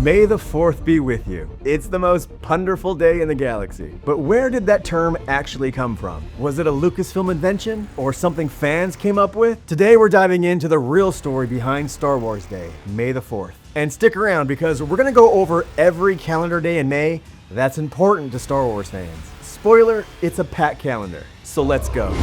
May the 4th be with you. It's the most wonderful day in the galaxy. But where did that term actually come from? Was it a Lucasfilm invention or something fans came up with? Today we're diving into the real story behind Star Wars Day, May the 4th. And stick around because we're gonna go over every calendar day in May that's important to Star Wars fans. Spoiler, it's a packed calendar. So let's go.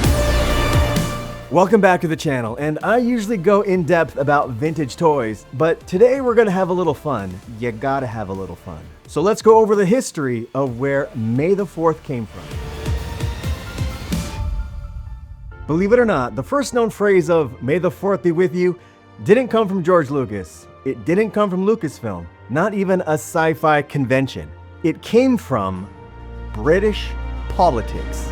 Welcome back to the channel, and I usually go in depth about vintage toys, but today we're gonna have a little fun. You gotta have a little fun. So let's go over the history of where May the 4th came from. Believe it or not, the first known phrase of May the 4th be with you didn't come from George Lucas. It didn't come from Lucasfilm, not even a sci-fi convention. It came from British politics.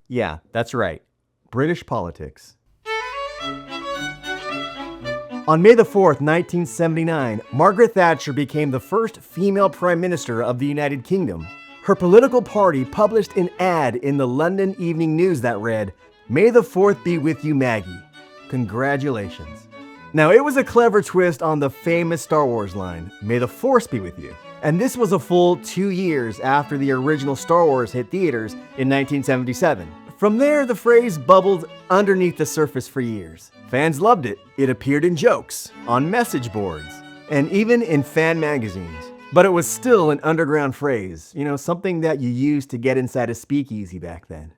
Yeah, that's right. British politics. On May the 4th, 1979, Margaret Thatcher became the first female Prime Minister of the United Kingdom. Her political party published an ad in the London Evening News that read, "May the 4th be with you, Maggie. Congratulations." Now, it was a clever twist on the famous Star Wars line, "May the Force be with you." And this was a full 2 years after the original Star Wars hit theaters in 1977. From there, the phrase bubbled underneath the surface for years. Fans loved it. It appeared in jokes, on message boards, and even in fan magazines. But it was still an underground phrase, something that you used to get inside a speakeasy back then.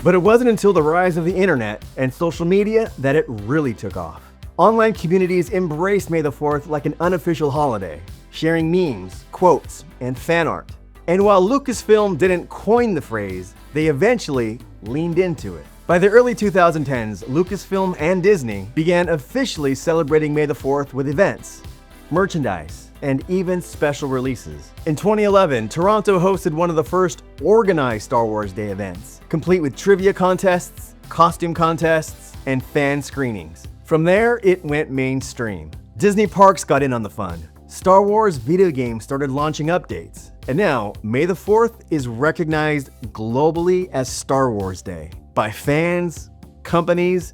But it wasn't until the rise of the internet and social media that it really took off. Online communities embraced May the 4th like an unofficial holiday, sharing memes, quotes, and fan art. And while Lucasfilm didn't coin the phrase, they eventually leaned into it. By the early 2010s, Lucasfilm and Disney began officially celebrating May the 4th with events, merchandise, and even special releases. In 2011, Toronto hosted one of the first organized Star Wars Day events, complete with trivia contests, costume contests, and fan screenings. From there, it went mainstream. Disney parks got in on the fun. Star Wars video games started launching updates. And now, May the 4th is recognized globally as Star Wars Day. By fans, companies,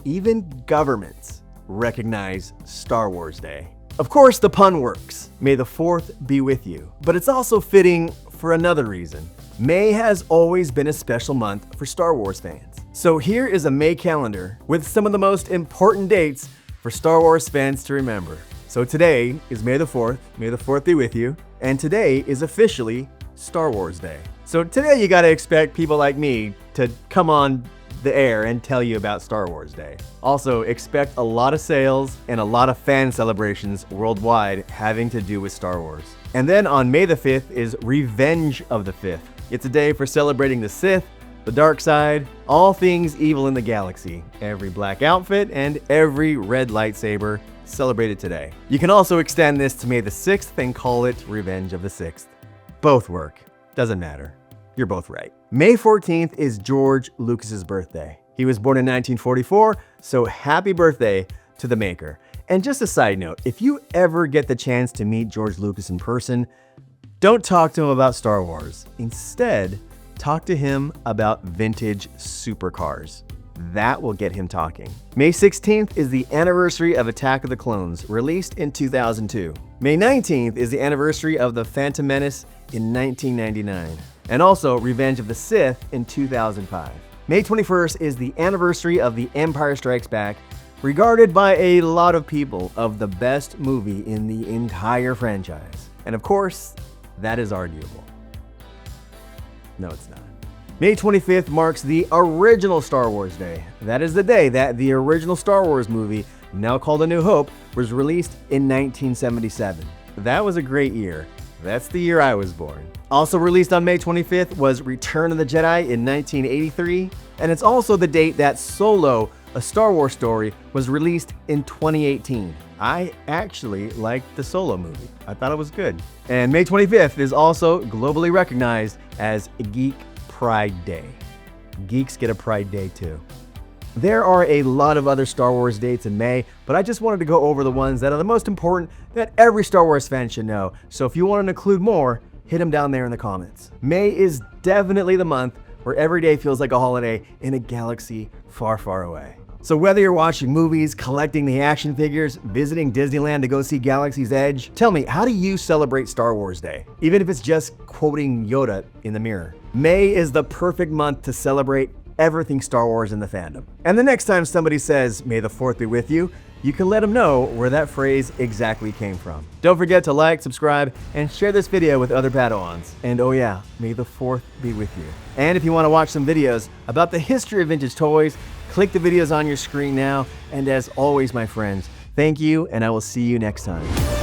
even governments recognize Star Wars Day. Of course, the pun works. May the 4th be with you. But it's also fitting for another reason. May has always been a special month for Star Wars fans. So here is a May calendar with some of the most important dates for Star Wars fans to remember. So today is May the 4th, May the 4th be with you, and today is officially Star Wars Day. So today you gotta expect people like me to come on the air and tell you about Star Wars Day. Also, expect a lot of sales and a lot of fan celebrations worldwide having to do with Star Wars. And then on May the 5th is Revenge of the 5th. It's a day for celebrating the Sith, the dark side, all things evil in the galaxy. Every black outfit and every red lightsaber celebrated today. You can also extend this to May the 6th and call it Revenge of the 6th. Both work. Doesn't matter. You're both right. May 14th is George Lucas's birthday. He was born in 1944, so happy birthday to the maker. And just a side note, if you ever get the chance to meet George Lucas in person, don't talk to him about Star Wars. Instead, talk to him about vintage supercars. That will get him talking. May 16th is the anniversary of Attack of the Clones, released in 2002. May 19th is the anniversary of The Phantom Menace in 1999, and also Revenge of the Sith in 2005. May 21st is the anniversary of The Empire Strikes Back, regarded by a lot of people of the best movie in the entire franchise. And of course, that is arguable. No, it's not. May 25th marks the original Star Wars Day. That is the day that the original Star Wars movie, now called A New Hope, was released in 1977. That was a great year. That's the year I was born. Also released on May 25th was Return of the Jedi in 1983, and it's also the date that Solo, A Star Wars Story, was released in 2018. I actually liked the Solo movie. I thought it was good. And May 25th is also globally recognized as Geek Pride Day. Geeks get a Pride Day too. There are a lot of other Star Wars dates in May, but I just wanted to go over the ones that are the most important that every Star Wars fan should know. So if you want to include more, hit them down there in the comments. May is definitely the month where every day feels like a holiday in a galaxy far, far away. So whether you're watching movies, collecting the action figures, visiting Disneyland to go see Galaxy's Edge, tell me, how do you celebrate Star Wars Day? Even if it's just quoting Yoda in the mirror. May is the perfect month to celebrate everything Star Wars in the fandom. And the next time somebody says, "May the 4th be with you," you can let them know where that phrase exactly came from. Don't forget to like, subscribe, and share this video with other Padawans. And oh yeah, may the 4th be with you. And if you want to watch some videos about the history of vintage toys, click the videos on your screen now. And as always, my friends, thank you, and I will see you next time.